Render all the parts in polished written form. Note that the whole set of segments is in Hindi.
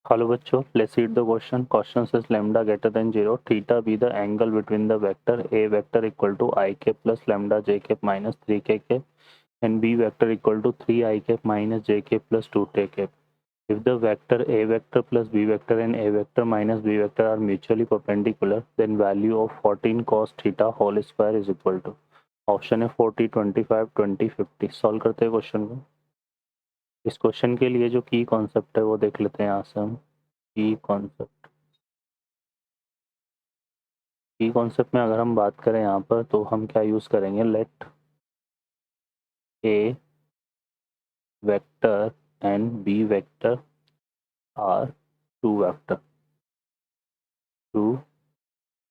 Hello बच्चों, let's read the question. Question says lambda greater than 0, theta be the angle between the vector a vector equal to I cap plus lambda j cap minus 3k cap and b vector equal to 3 I cap minus j cap plus 2k cap. If the vector a vector plus b vector and a vector minus b vector are mutually perpendicular, then value of 14 cos theta whole square is equal to. Option है 40, 25, 20, 50. सॉल्व करते हैं क्वेश्चन को. इस क्वेश्चन के लिए जो की कॉन्सेप्ट है वो देख लेते हैं यहाँ से हम. की कॉन्सेप्ट में अगर हम बात करें यहाँ पर तो हम क्या यूज़ करेंगे. Let A vector and B vector are two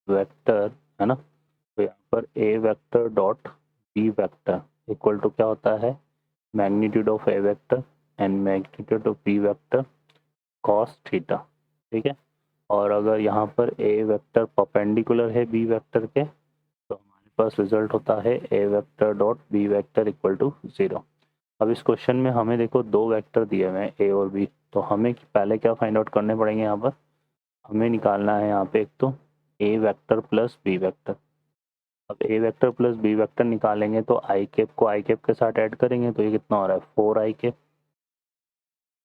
vector है ना. तो यहाँ पर A vector dot B vector equal to क्या होता है, magnitude of A vector and magnitude of B vector cos theta. ठीक है. और अगर यहाँ पर ए वेक्टर परपेंडिकुलर है बी वेक्टर के तो हमारे पास रिजल्ट होता है A vector dot B vector equal to 0. अब इस क्वेश्चन में हमें देखो दो वेक्टर दिए हुए हैं ए और बी, तो हमें पहले क्या फाइंड आउट करने पड़ेंगे. यहाँ पर हमें निकालना है यहाँ पे एक तो ए वेक्टर प्लस बी वेक्टर. अब ए वेक्टर प्लस बी वेक्टर निकालेंगे तो आई कैप को आई कैप के साथ ऐड करेंगे तो ये कितना हो रहा है 4 आई कैप.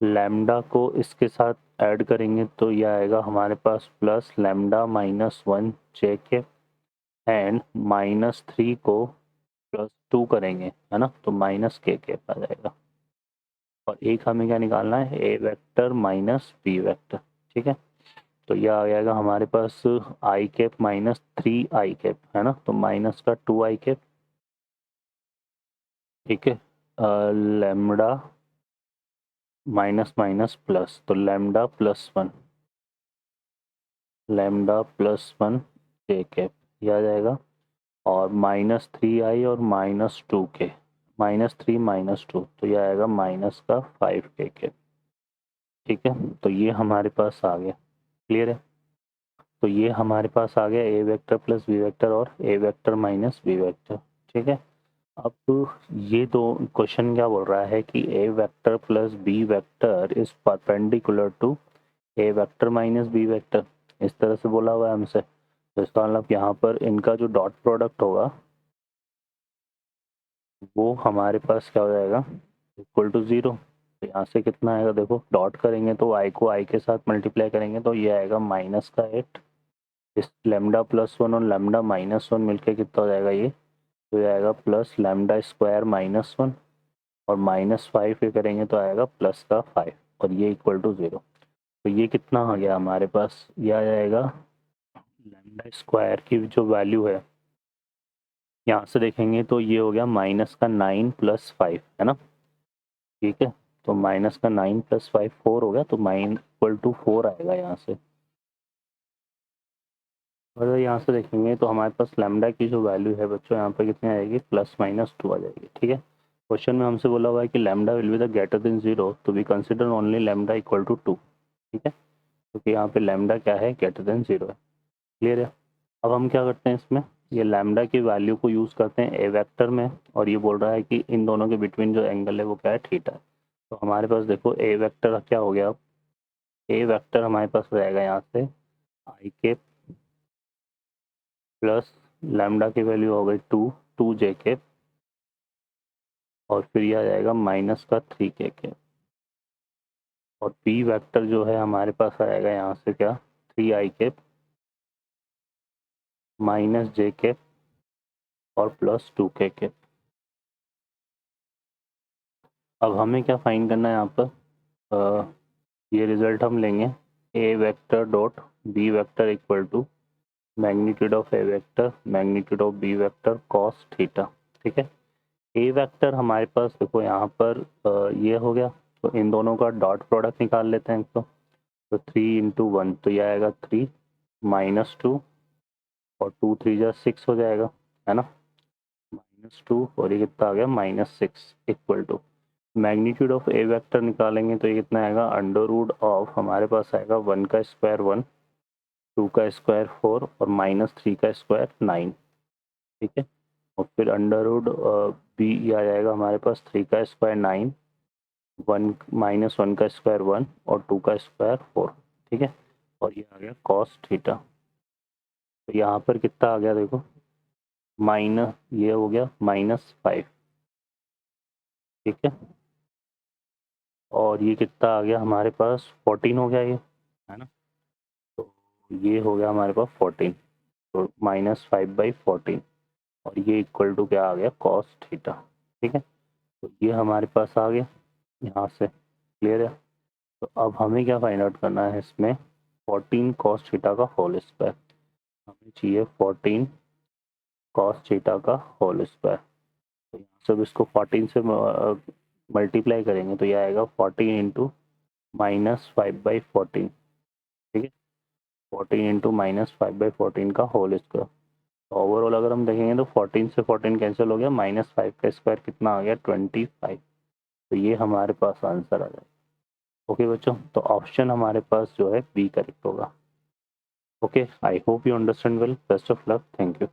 लैम्डा को इसके साथ ऐड करेंगे तो ये आएगा हमारे पास plus lambda -1 J cap and -3 को +2 करेंगे है ना, तो माइनस के कैप आ जाएगा. और एक हमें क्या निकालना है, A vector minus B vector. ठीक है. तो यह आ जाएगा हमारे पास आई कैप -3 आई कैप है ना, तो माइनस का 2 आई कैप. ठीक है. लैम्डा माइनस माइनस प्लस, तो लैम्डा +1 लैम्डा +1 जे कैप यह आ जाएगा. और -3 आई और -2 के -3 -2 तो यह आएगा माइनस का 5 के कैप. ठीक है. तो ये हमारे पास आ गया. क्लियर है. तो ये हमारे पास आ गया ए वेक्टर प्लस बी वेक्टर और ए वेक्टर माइनस बी वेक्टर. ठीक है. अब ये दो क्वेश्चन क्या बोल रहा है कि A vector plus B vector is perpendicular to A vector minus B vector. इस तरह से बोला हुआ है हमसे. तो इसका मतलब यहाँ पर इनका जो डॉट प्रोडक्ट होगा वो हमारे पास क्या हो जाएगा, इक्वल टू 0. तो यहाँ से कितना आएगा, देखो डॉट करेंगे तो आई को आई के साथ मल्टीप्लाई करेंगे तो ये आएगा माइनस का 8. इस लैम्डा +1 और लैम्डा -1 मिलके कितना हो जाएगा, ये तो जाएगा प्लस लैम्डा स्क्वायर -1 और -5 पे करेंगे तो आएगा प्लस का 5 और ये इक्वल टू 0. तो ये कितना आ गया हमारे पास, ये आ जाएगा लैम्डा स्क्वायर की जो वैल्यू है यहाँ से देखेंगे तो ये हो गया माइनस का 9 + 5 है ना. ठीक है. तो माइनस का 9 + 5 4 हो गया, तो माइन इक्वल टू 4 आएगा यहाँ से. अगर यहाँ से देखेंगे तो हमारे पास लैम्डा की जो वैल्यू है बच्चों यहाँ पर कितनी आएगी, +-2 आ जाएगी. ठीक है. क्वेश्चन में हमसे बोला हुआ है कि lambda will be the greater than 0, तो we consider only lambda equal to 2. ठीक है. क्योंकि यहाँ पे लैम्डा क्या है, ग्रेटर देन 0 है. क्लियर है. अब हम क्या करते हैं इसमें, ये लैम्डा की वैल्यू को यूज़ करते हैं ए वेक्टर में और ये बोल रहा है कि इन दोनों के बिटवीन जो एंगल है वो क्या है, थीटा है. तो हमारे पास देखो ए वेक्टर क्या हो गया, अब ए वेक्टर हमारे पास हो जाएगा यहाँ से आई के प्लस लैम्डा की वैल्यू हो गई 2 जे के और फिर यह आ जाएगा माइनस का 3 के और पी वेक्टर जो है हमारे पास आएगा यहाँ से क्या, 3 आई के माइनस जे के और +2 के. अब हमें क्या फाइंड करना है यहाँ पर, ये रिजल्ट हम लेंगे A vector dot B vector equal to magnitude of A vector magnitude of B vector cos theta. ठीक है. ए वेक्टर हमारे पास देखो यहाँ पर ये हो गया, तो इन दोनों का डॉट प्रोडक्ट निकाल लेते हैं. तो 3 × 1 तो यह आएगा 3 -2 और 2 3 जा 6 हो जाएगा है ना, -2 और ये कितना आ गया -6 equal to magnitude of A vector निकालेंगे तो ये कितना आएगा, √ऑफ हमारे पास आएगा 1 का स्क्वायर 1 2 का स्क्वायर 4 और -3 का स्क्वायर 9. ठीक है. और फिर √b आ जाएगा हमारे पास 3 का स्क्वायर 9 1 का स्क्वायर 1 और 2 का स्क्वायर 4, ठीक है। और ये आ गया कॉस थीटा। तो यहाँ पर कितना आ गया देखो, माइनस, ये हो गया -5, ठीक है। और ये कितना आ गया हमारे पास, 14 हो गया ये, है ना। तो ये हो गया हमारे पास 14, तो -5/14, और ये इक्वल टू क्या आ गया, कॉस थीटा, ठीक है। तो ये हमारे पास आ गया यहाँ से, क्लियर है। तो अब हमें क्या फाइंड आउट करना है इसमें, 14 कॉस थीटा का होल स्क्वायर, हमें चाहिए 14 कॉस थीटा का होल स्क्वायर। तो यहाँ से अब इसको 14 से मल्टीप्लाई करेंगे तो ये आएगा 14 इंटू -5/14, ठीक है। 14 इंटू -5/14 का होल स्क्वायर। तो ओवरऑल अगर हम देखेंगे तो 14 से 14 कैंसिल हो गया, -5 का स्क्वायर कितना आ गया, 25। तो ये हमारे पास आंसर आ जाएगा। ओके बच्चों, तो ऑप्शन हमारे पास जो है बी करेक्ट होगा। Okay, I hope you understand well, best of luck, thank you.